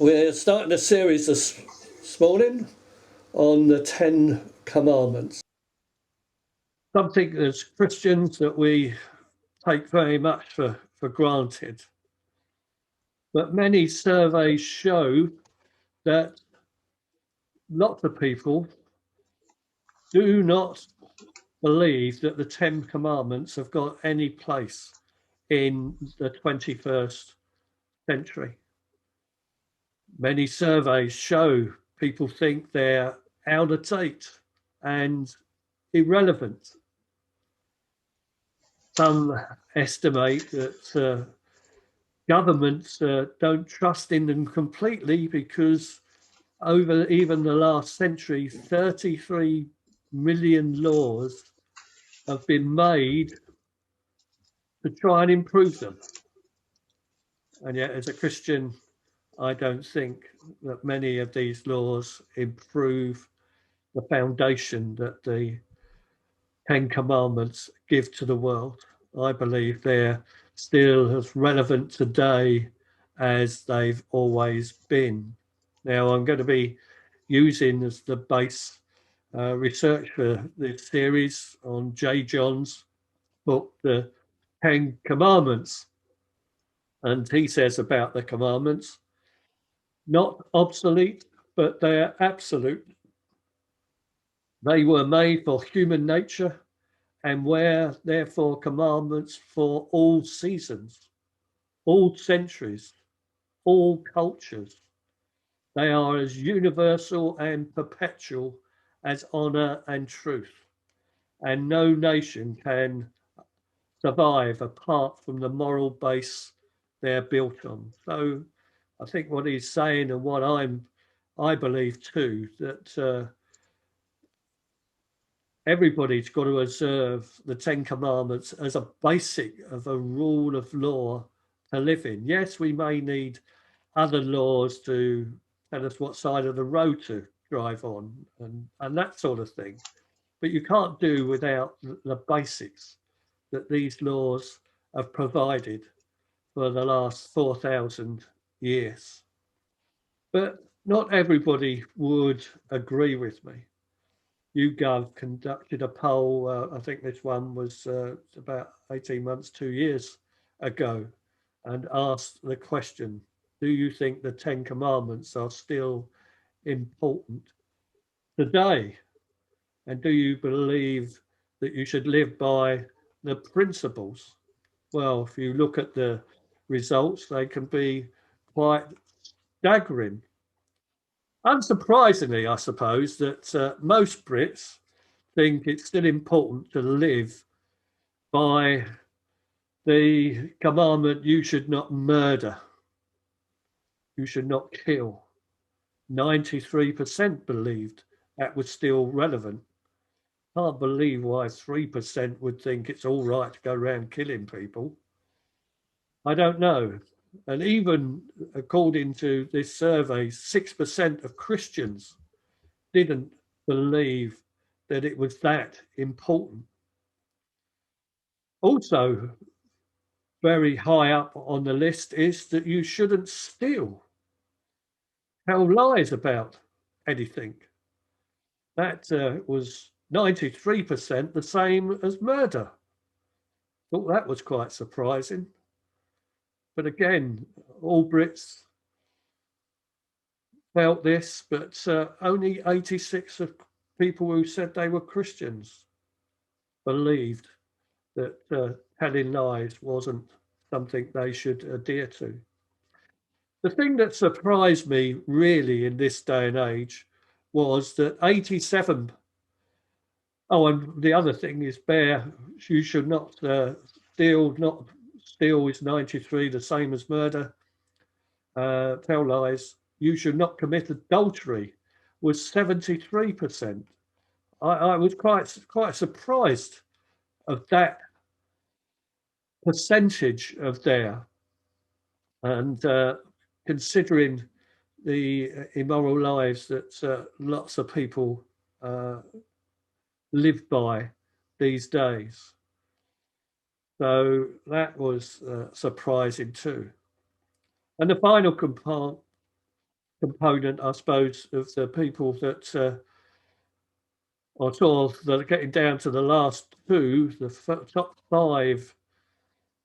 We're starting a series this morning on the Ten Commandments. Something as Christians that we take very much for granted. But many surveys show that lots of people do not believe that the Ten Commandments have got any place in the 21st century. Many surveys show people think they're out of date and irrelevant. Some estimate that governments don't trust in them completely because over even the last century, 33 million laws have been made to try and improve them. And yet, as a Christian, I don't think that many of these laws improve the foundation that the Ten Commandments give to the world. I believe they're still as relevant today as they've always been. Now, I'm going to be using as the base research for this series on J. John's book, The Ten Commandments. And he says about the commandments, not obsolete, but they are absolute. They were made for human nature and were therefore commandments for all seasons, all centuries, all cultures. They are as universal and perpetual as honour and truth, and no nation can survive apart from the moral base they're built on. So I think what he's saying, and what I believe too, that everybody's got to observe the Ten Commandments as a basic of a rule of law to live in. Yes, we may need other laws to tell us what side of the road to drive on and that sort of thing. But you can't do without the basics that these laws have provided for the last 4,000 years. But not everybody would agree with me. YouGov conducted a poll, I think this one was about 18 months, 2 years ago, and asked the question, do you think the Ten Commandments are still important today? And do you believe that you should live by the principles? Well, if you look at the results, they can be quite staggering. Unsurprisingly, I suppose, that most Brits think it's still important to live by the commandment, you should not murder, you should not kill. 93% believed that was still relevant. Can't believe why 3% would think it's all right to go around killing people. I don't know. And even according to this survey, 6% of Christians didn't believe that it was that important. Also, very high up on the list is that you shouldn't steal, tell lies about anything. That was 93%, the same as murder. Thought that was quite surprising. But again, all Brits felt this, but only 86 of people who said they were Christians believed that telling lies wasn't something they should adhere to. The thing that surprised me really in this day and age was that 87. Oh, and the other thing is, you should not steal. Not steal is 93, the same as murder. Tell lies. You should not commit adultery was 73%. I was quite surprised of that percentage of there, and considering the immoral lives that lots of people live by these days. So that was surprising too. And the final component, I suppose, of the people that are sort of that are getting down to the last two, the top five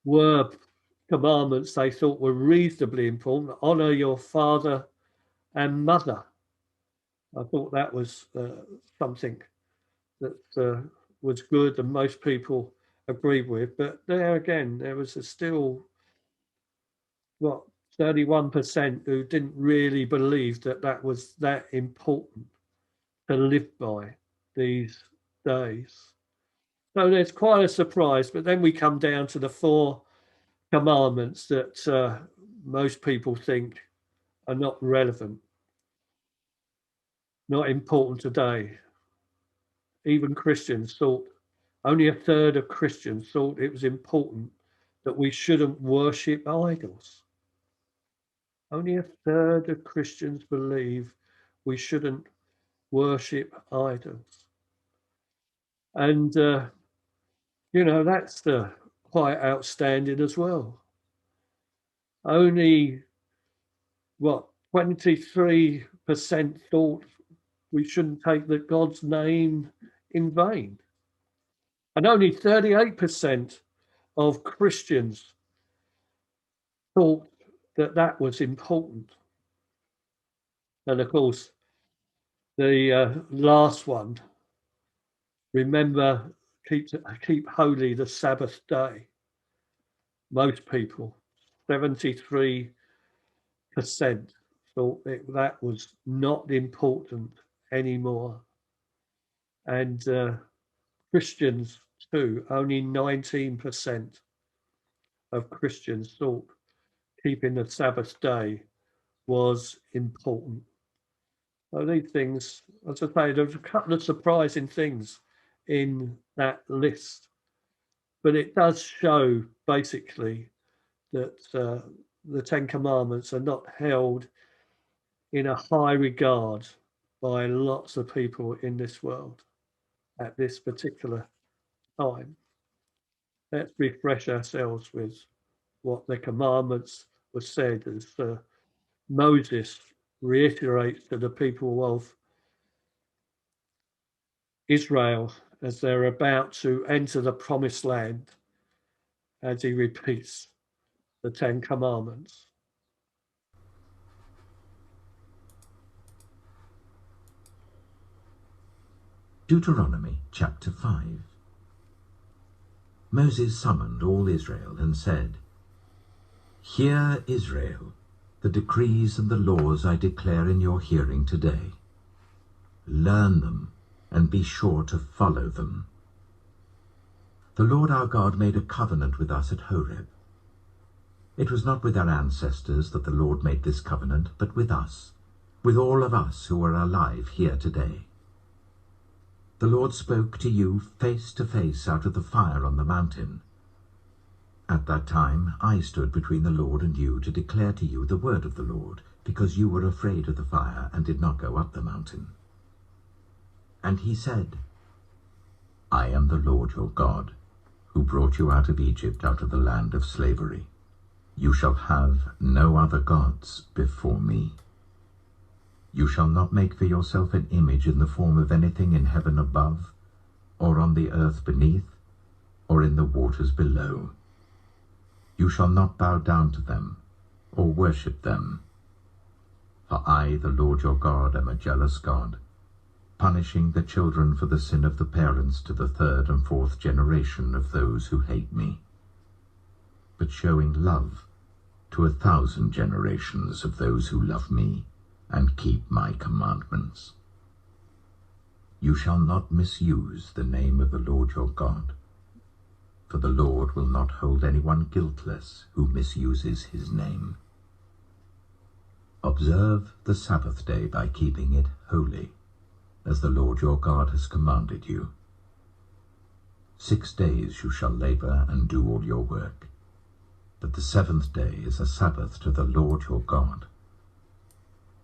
were commandments they thought were reasonably important. Honour your father and mother. I thought that was something that was good and most people agreed with. But there again, there was still, 31% who didn't really believe that that was that important to live by these days. So there's quite a surprise. But then we come down to the 4 commandments that most people think are not relevant, not important today. Even Christians thought, only a third of Christians thought it was important that we shouldn't worship idols. Only a third of Christians believe we shouldn't worship idols. And, that's quite outstanding as well. Only, 23% thought we shouldn't take the God's name in vain. And only 38% of Christians thought that that was important. And of course, the last one, remember, keep holy the Sabbath day. Most people, 73%, thought that was not important anymore. And Christians too, only 19% of Christians thought keeping the Sabbath day was important. So these things, as I say, there's a couple of surprising things in that list, but it does show basically that the 10 Commandments are not held in a high regard by lots of people in this world at this particular time. Let's refresh ourselves with what the commandments were said as Moses reiterates to the people of Israel as they're about to enter the promised land, as he repeats the 10 Commandments. Deuteronomy chapter 5. Moses summoned all Israel and said, "Hear, Israel, the decrees and the laws I declare in your hearing today. Learn them and be sure to follow them. The Lord our God made a covenant with us at Horeb. It was not with our ancestors that the Lord made this covenant, but with us, with all of us who are alive here today. The Lord spoke to you face to face out of the fire on the mountain. At that time I stood between the Lord and you to declare to you the word of the Lord, because you were afraid of the fire and did not go up the mountain. And he said, I am the Lord your God, who brought you out of Egypt, out of the land of slavery. You shall have no other gods before me. You shall not make for yourself an image in the form of anything in heaven above, or on the earth beneath, or in the waters below. You shall not bow down to them, or worship them. For I, the Lord your God, am a jealous God, punishing the children for the sin of the parents to the 3rd and 4th generation of those who hate me, but showing love to 1,000 generations of those who love me and keep my commandments. You shall not misuse the name of the Lord your God, for the Lord will not hold anyone guiltless who misuses his name. Observe the Sabbath day by keeping it holy, as the Lord your God has commanded you. 6 days you shall labor and do all your work, but the 7th day is a Sabbath to the Lord your God.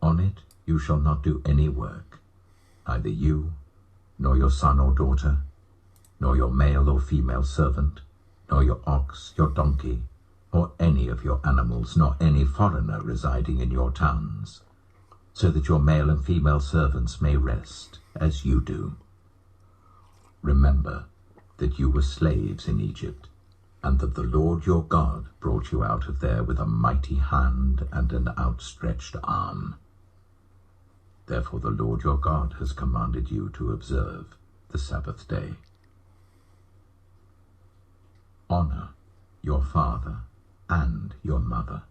On it you shall not do any work, neither you, nor your son or daughter, nor your male or female servant, nor your ox, your donkey, or any of your animals, nor any foreigner residing in your towns. so that your male and female servants may rest, as you do. Remember that you were slaves in Egypt, and that the Lord your God brought you out of there with a mighty hand and an outstretched arm. Therefore the Lord your God has commanded you to observe the Sabbath day. Honor your father and your mother,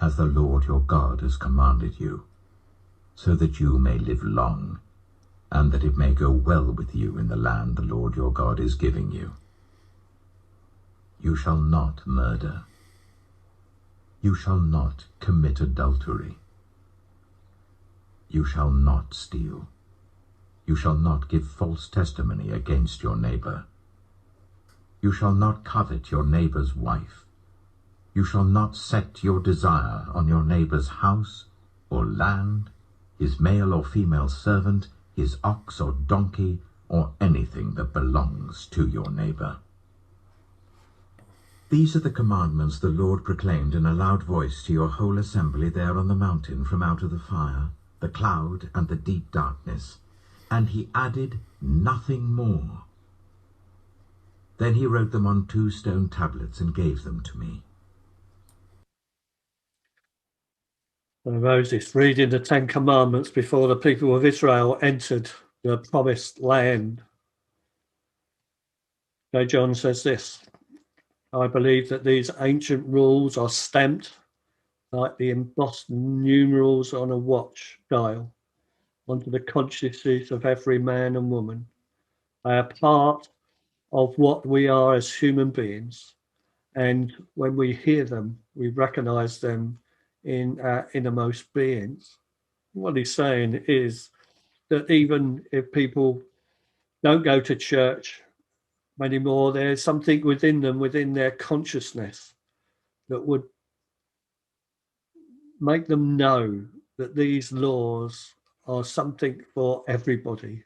as the Lord your God has commanded you, so that you may live long, and that it may go well with you in the land the Lord your God is giving you. You shall not murder. You shall not commit adultery. You shall not steal. You shall not give false testimony against your neighbor. You shall not covet your neighbor's wife. You shall not set your desire on your neighbor's house or land, his male or female servant, his ox or donkey, or anything that belongs to your neighbor. These are the commandments the Lord proclaimed in a loud voice to your whole assembly there on the mountain from out of the fire, the cloud, and the deep darkness. And he added nothing more. Then he wrote them on 2 stone tablets and gave them to me. Moses reading the 10 Commandments before the people of Israel entered the promised land. So John says this: I believe that these ancient rules are stamped like the embossed numerals on a watch dial onto the consciousness of every man and woman. They are part of what we are as human beings, and when we hear them, we recognize them in our innermost beings. What he's saying is that even if people don't go to church anymore, there's something within them, within their consciousness, that would make them know that these laws are something for everybody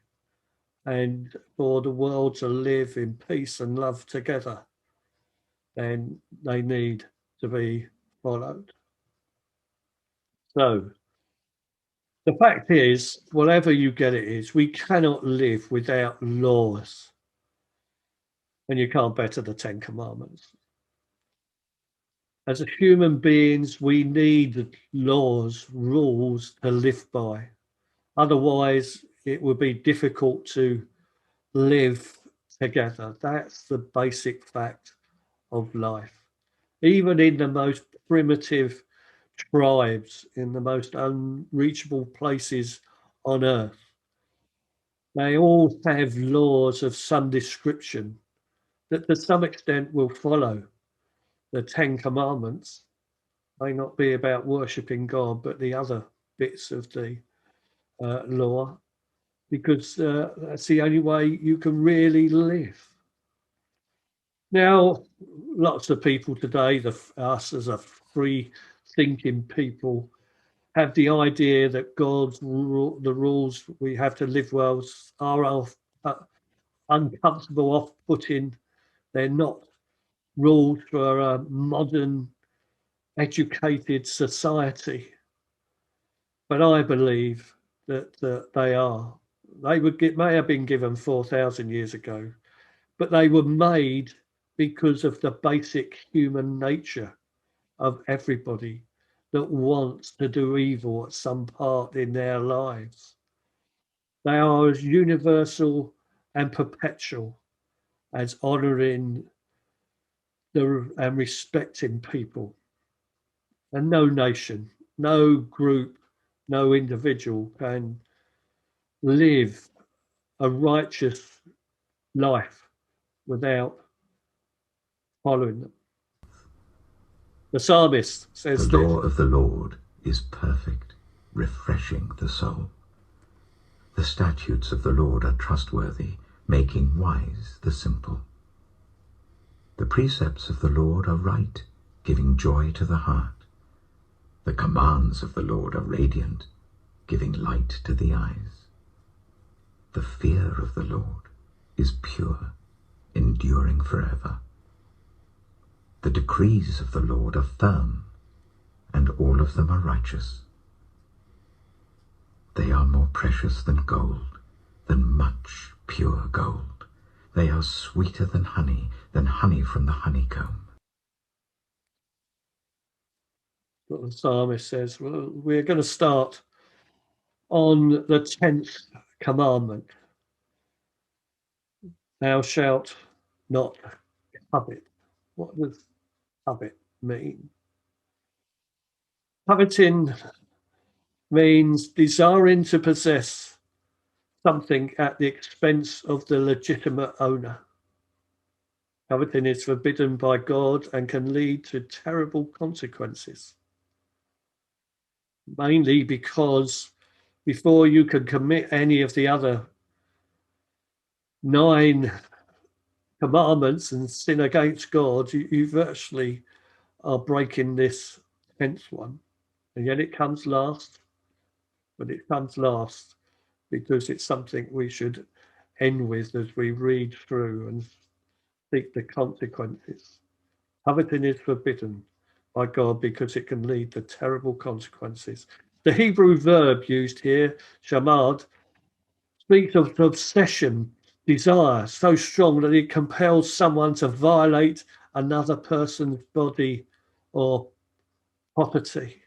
and for the world to live in peace and love together. Then they need to be followed. So the fact is, whatever you get it is, we cannot live without laws. And you can't better the 10 Commandments. As human beings, we need laws, rules to live by. Otherwise, it would be difficult to live together. That's the basic fact of life. Even in the most primitive tribes, in the most unreachable places on earth, they all have laws of some description that to some extent will follow. The 10 Commandments may not be about worshipping God, but the other bits of the law, because that's the only way you can really live. Now, lots of people today, us as a free thinking people, have the idea that the rules we have to live well are uncomfortable, off-putting. They're not rules for a modern, educated society. But I believe that they are. They may have been given 4,000 years ago, but they were made because of the basic human nature of everybody that wants to do evil at some part in their lives. They are as universal and perpetual as honoring and respecting people. And no nation, no group, no individual can live a righteous life without following them. The psalmist says The law of the Lord is perfect, refreshing the soul. The statutes of the Lord are trustworthy, making wise the simple. The precepts of the Lord are right, giving joy to the heart. The commands of the Lord are radiant, giving light to the eyes. The fear of the Lord is pure, enduring forever. The decrees of the Lord are firm, and all of them are righteous. They are more precious than gold, than much pure gold. They are sweeter than honey from the honeycomb. What the psalmist says. Well, we're going to start on the 10th commandment. Thou shalt not covet. What does covet mean? Coveting means desiring to possess something at the expense of the legitimate owner. Coveting is forbidden by God and can lead to terrible consequences. Mainly because before you can commit any of the other 9 commandments and sin against God, you virtually are breaking this 10th one. And yet it comes last, but it comes last because it's something we should end with as we read through and seek the consequences. Coveting is forbidden by God because it can lead to terrible consequences. The Hebrew verb used here, shamad, speaks of obsession, desire so strong that it compels someone to violate another person's body or property.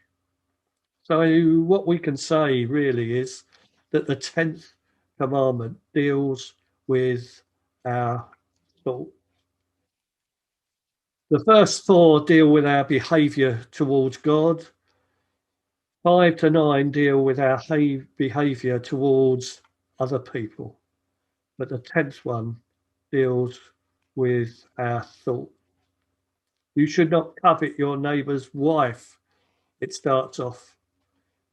So what we can say really is that the 10th commandment deals with our thought. The first 4 deal with our behavior towards God. 5 to 9 deal with our behavior towards other people. But the 10th one deals with our thought. You should not covet your neighbour's wife, it starts off.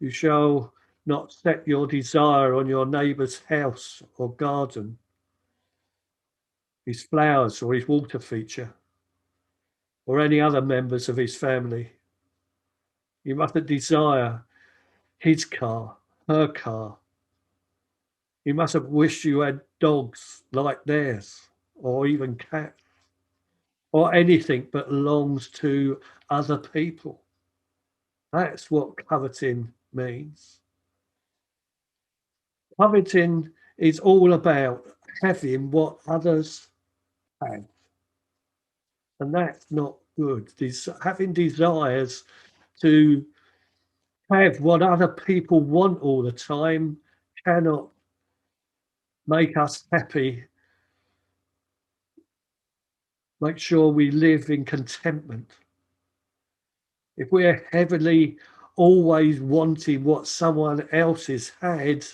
You shall not set your desire on your neighbour's house or garden, his flowers or his water feature, or any other members of his family. You mustn't desire his car, her car. You mustn't wish you had dogs like theirs, or even cats, or anything that belongs to other people. That's what coveting means. Coveting is all about having what others have. And that's not good. Having desires to have what other people want all the time cannot make us happy. Make sure we live in contentment. If we're heavily always wanting what someone else has had,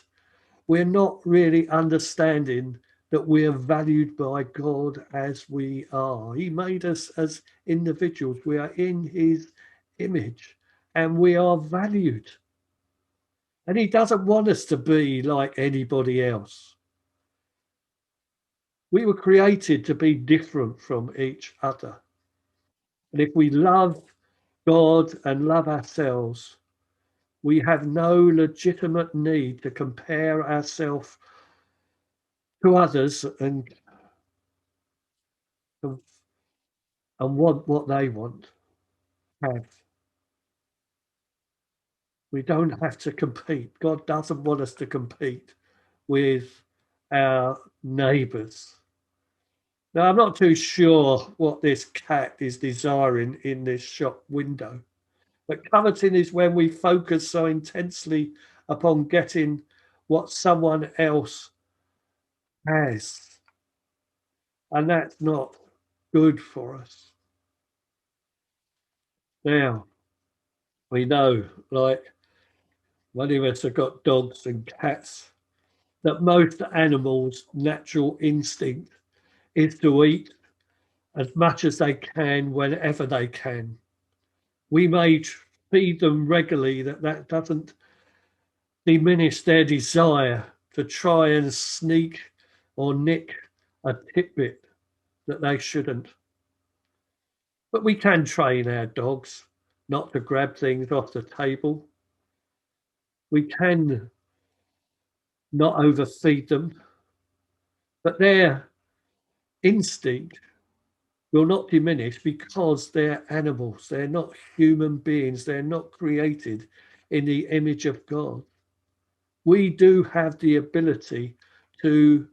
we're not really understanding that we are valued by God as we are. He made us as individuals. We are in his image and we are valued. And he doesn't want us to be like anybody else. We were created to be different from each other. And if we love God and love ourselves, we have no legitimate need to compare ourselves to others and want what they have. We don't have to compete. God doesn't want us to compete with our neighbours. Now, I'm not too sure what this cat is desiring in this shop window, but coveting is when we focus so intensely upon getting what someone else has. And that's not good for us. Now, we know, like many of us have got dogs and cats, that most animals' natural instinct is to eat as much as they can whenever they can. We may feed them regularly, that doesn't diminish their desire to try and sneak or nick a tidbit that they shouldn't. But we can train our dogs not to grab things off the table. We can not overfeed them, but their instinct will not diminish because they're animals. They're not human beings. They're not created in the image of God. we do have the ability to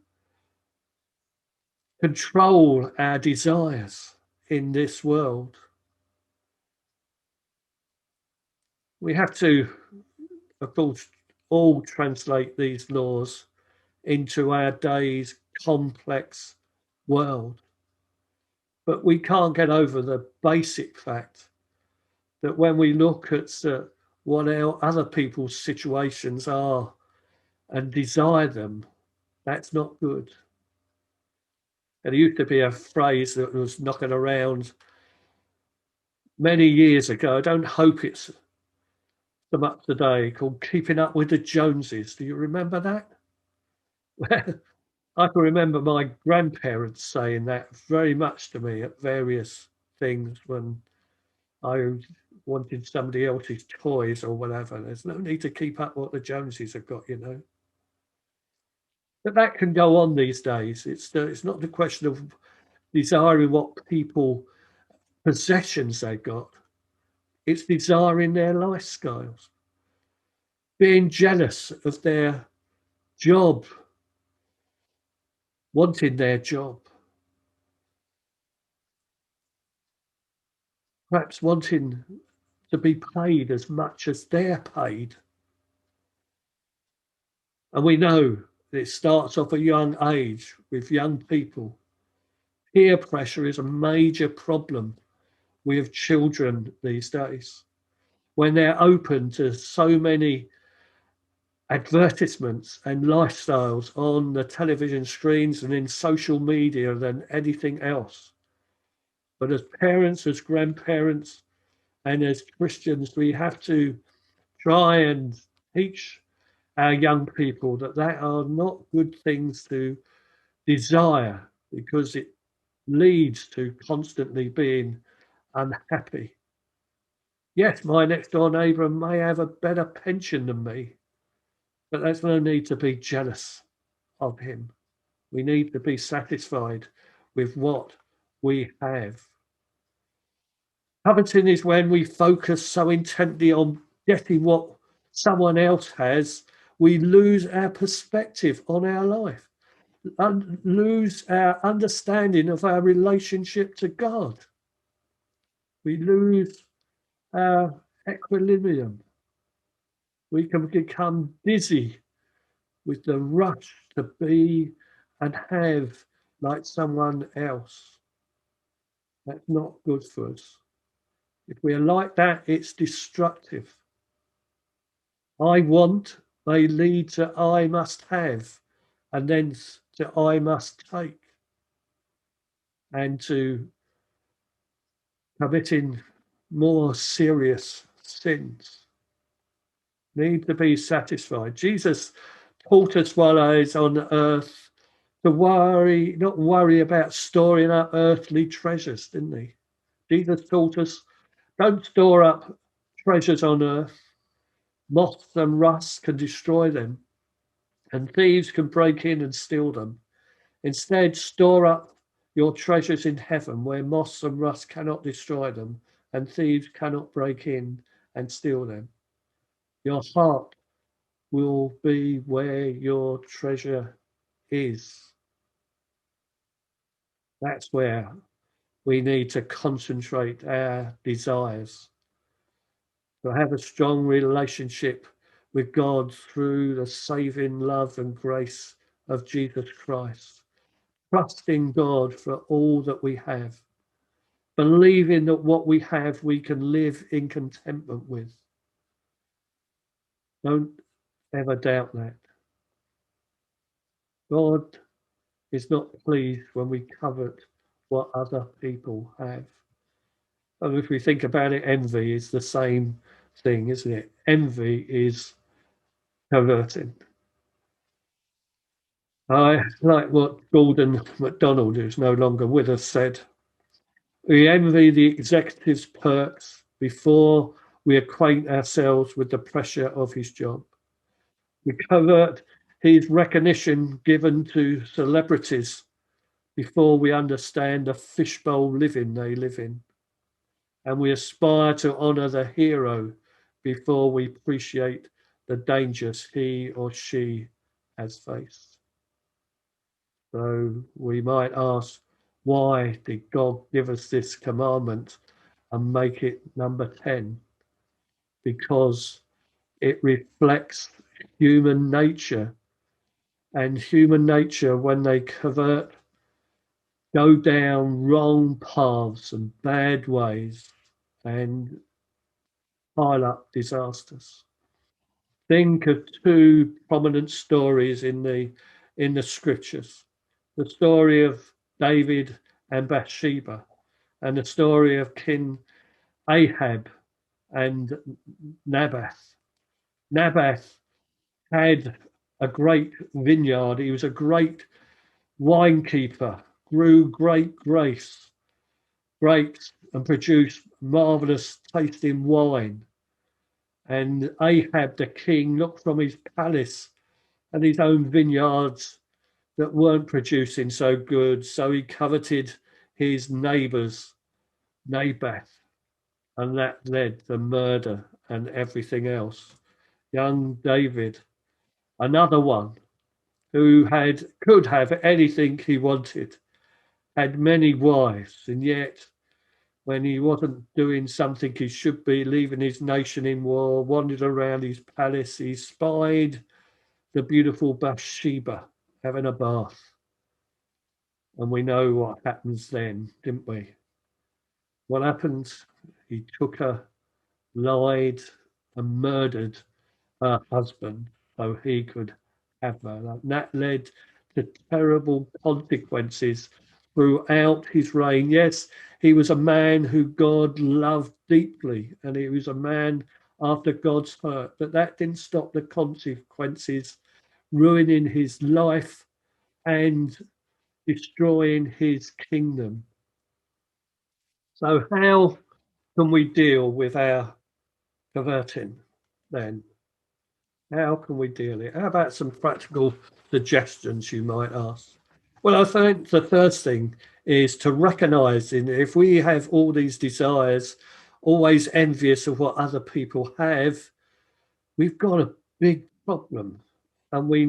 control our desires in this world. We have to, of course, all translate these laws into our day's complex world. But we can't get over the basic fact that when we look at what our other people's situations are and desire them, that's not good. And there used to be a phrase that was knocking around many years ago. I don't hope it's so much today, called keeping up with the Joneses. Do you remember that? I can remember my grandparents saying that very much to me at various things when I wanted somebody else's toys or whatever. There's no need to keep up what the Joneses have got, you know. But that can go on these days. It's not the question of desiring what people possessions they've got. It's desiring their lifestyles, being jealous of their job, wanting their job, perhaps wanting to be paid as much as they're paid. And we know that it starts off a young age with young people. Peer pressure is a major problem with children these days when they're open to so many advertisements and lifestyles on the television screens and in social media than anything else. But as parents, as grandparents, and as Christians, we have to try and teach our young people that are not good things to desire because it leads to constantly being unhappy. Yes, my next door neighbour may have a better pension than me, but there's no need to be jealous of him. We need to be satisfied with what we have. Coveting is when we focus so intently on getting what someone else has, we lose our perspective on our life, and lose our understanding of our relationship to God. We lose our equilibrium. We can become dizzy with the rush to be and have like someone else. That's not good for us. If we're like that, it's destructive. I want may lead to I must have, and then to I must take, and to committing more serious sins. Need to be satisfied. Jesus taught us while he's on earth to not worry about storing up earthly treasures, didn't he? Jesus taught us, don't store up treasures on earth. Moths and rust can destroy them, and thieves can break in and steal them. Instead, store up your treasures in heaven, where moths and rust cannot destroy them, and thieves cannot break in and steal them. Your heart will be where your treasure is. That's where we need to concentrate our desires, to have a strong relationship with God through the saving love and grace of Jesus Christ, trusting God for all that we have, believing that what we have we can live in contentment with. Don't ever doubt that. God is not pleased when we covet what other people have. And if we think about it, envy is the same thing, isn't it? Envy is coveting. I like what Gordon MacDonald, who's no longer with us, said. We envy the executive's perks before we acquaint ourselves with the pressure of his job. We covet his recognition given to celebrities before we understand the fishbowl living they live in. And we aspire to honour the hero before we appreciate the dangers he or she has faced. So we might ask, why did God give us this commandment and make it number 10? Because it reflects human nature, and human nature, when they covert, go down wrong paths and bad ways and pile up disasters. Think of two prominent stories in the scriptures: the story of David and Bathsheba, and the story of King Ahab and Naboth. Naboth had a great vineyard. He was a great winekeeper, grew great grapes and produced marvelous tasting wine. And Ahab the king looked from his palace and his own vineyards that weren't producing so good, so he coveted his neighbour's Naboth, and that led to murder and everything else. Young David, another one who could have anything he wanted, had many wives, and yet when he wasn't doing something he should be, leaving his nation in war, wandered around his palace, he spied the beautiful Bathsheba having a bath. And we know what happens then, didn't we? What happened? He took her, lied, and murdered her husband so he could have her. And that led to terrible consequences throughout his reign. Yes, he was a man who God loved deeply, and he was a man after God's heart, but that didn't stop the consequences, ruining his life and destroying his kingdom. So, how can we deal with our converting then? How can we deal it? How about some practical suggestions, you might ask? Well, I think the first thing is to recognize if we have all these desires, always envious of what other people have, we've got a big problem. And we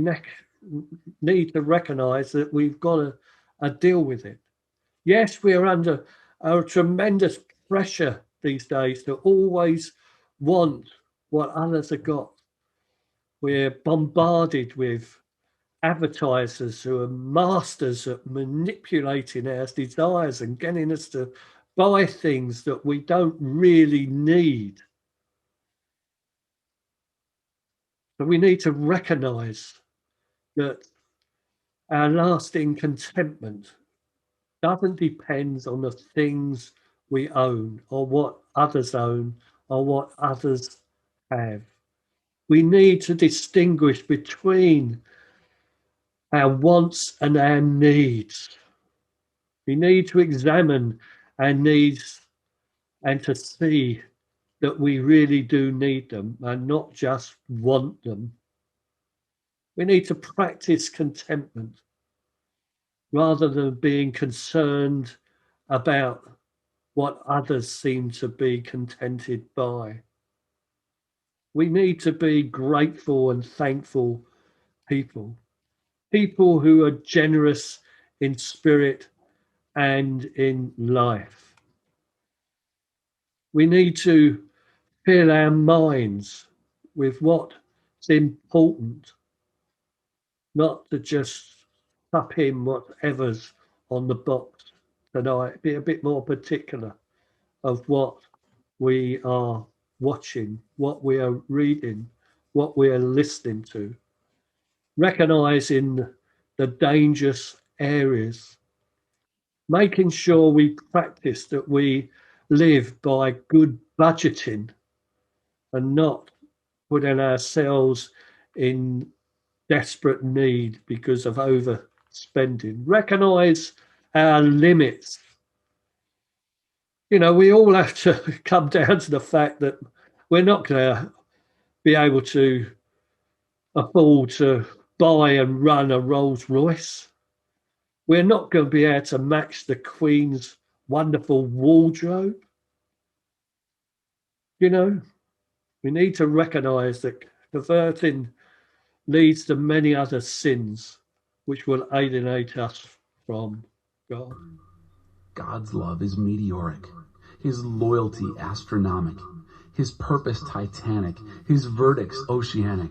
need to recognize that we've got to deal with it. Yes, we are under a tremendous pressure these days to always want what others have got. We're bombarded with advertisers who are masters at manipulating our desires and getting us to buy things that we don't really need. But we need to recognize that our lasting contentment doesn't depend on the things we own or what others own or what others have. We need to distinguish between our wants and our needs. We need to examine our needs and to see that we really do need them and not just want them. We need to practice contentment rather than being concerned about what others seem to be contented by. We need to be grateful and thankful people, people who are generous in spirit and in life. We need to fill our minds with what's important, not to just stuff in whatever's on the box tonight. Be a bit more particular of what we are watching, what we are reading, what we are listening to, recognizing the dangerous areas, making sure we practice that we live by good budgeting and not putting ourselves in desperate need because of overspending. Recognize our limits. You know, we all have to come down to the fact that we're not going to be able to afford to buy and run a Rolls Royce. We're not going to be able to match the Queen's wonderful wardrobe. You know, we need to recognize that Perverting leads to many other sins which will alienate us from God. God's love is meteoric, his loyalty astronomic, his purpose titanic, his verdicts oceanic.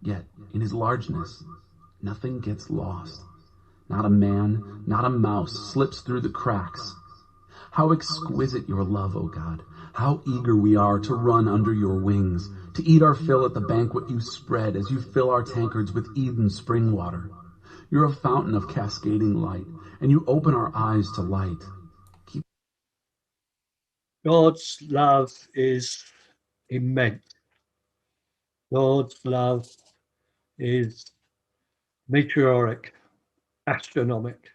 Yet, in his largeness, nothing gets lost. Not a man, not a mouse slips through the cracks. How exquisite your love, O God! How eager we are to run under your wings, to eat our fill at the banquet you spread as you fill our tankards with Eden spring water. You're a fountain of cascading light, and you open our eyes to light. God's love is immense. God's love is meteoric, astronomic.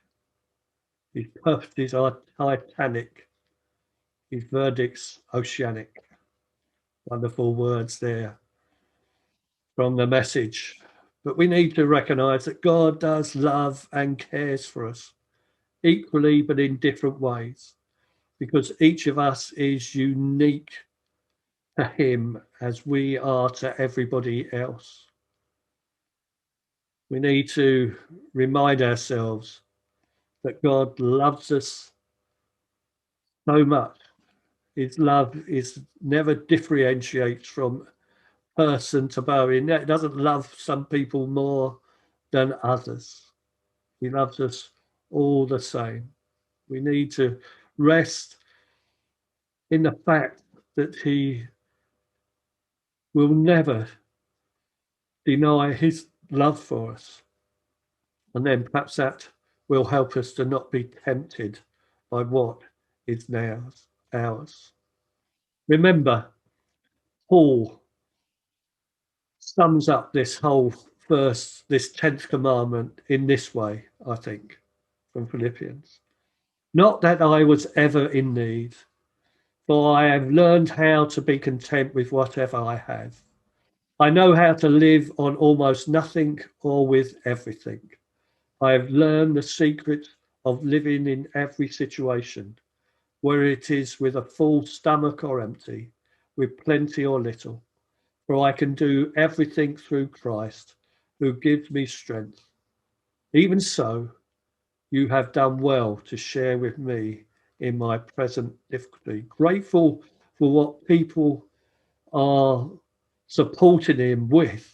His purposes are titanic. His verdicts oceanic. Wonderful words there from the Message. But we need to recognize that God does love and cares for us equally, but in different ways, because each of us is unique to him as we are to everybody else. We need to remind ourselves that God loves us so much. His love is never differentiates from person to person. It doesn't love some people more than others. He loves us all the same. We need to rest in the fact that he will never deny his love for us. And then perhaps that will help us to not be tempted by what is now ours. Remember, Paul sums up this 10th commandment in this way, I think, from Philippians. Not that I was ever in need, for I have learned how to be content with whatever I have. I know how to live on almost nothing or with everything. I have learned the secret of living in every situation, whether it is with a full stomach or empty, with plenty or little. For I can do everything through Christ, who gives me strength. Even so, you have done well to share with me in my present difficulty. Grateful for what people are supporting him with,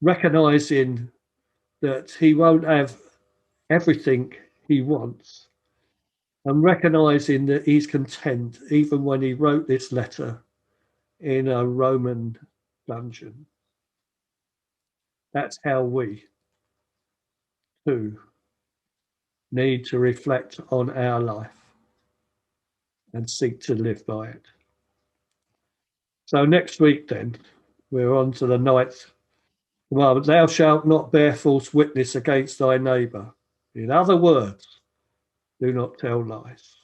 recognizing that he won't have everything he wants, and recognizing that he's content even when he wrote this letter in a Roman dungeon. That's how we too need to reflect on our life and seek to live by it. So next week then, we're on to the 9th commandment. Thou shalt not bear false witness against thy neighbour. In other words, do not tell lies.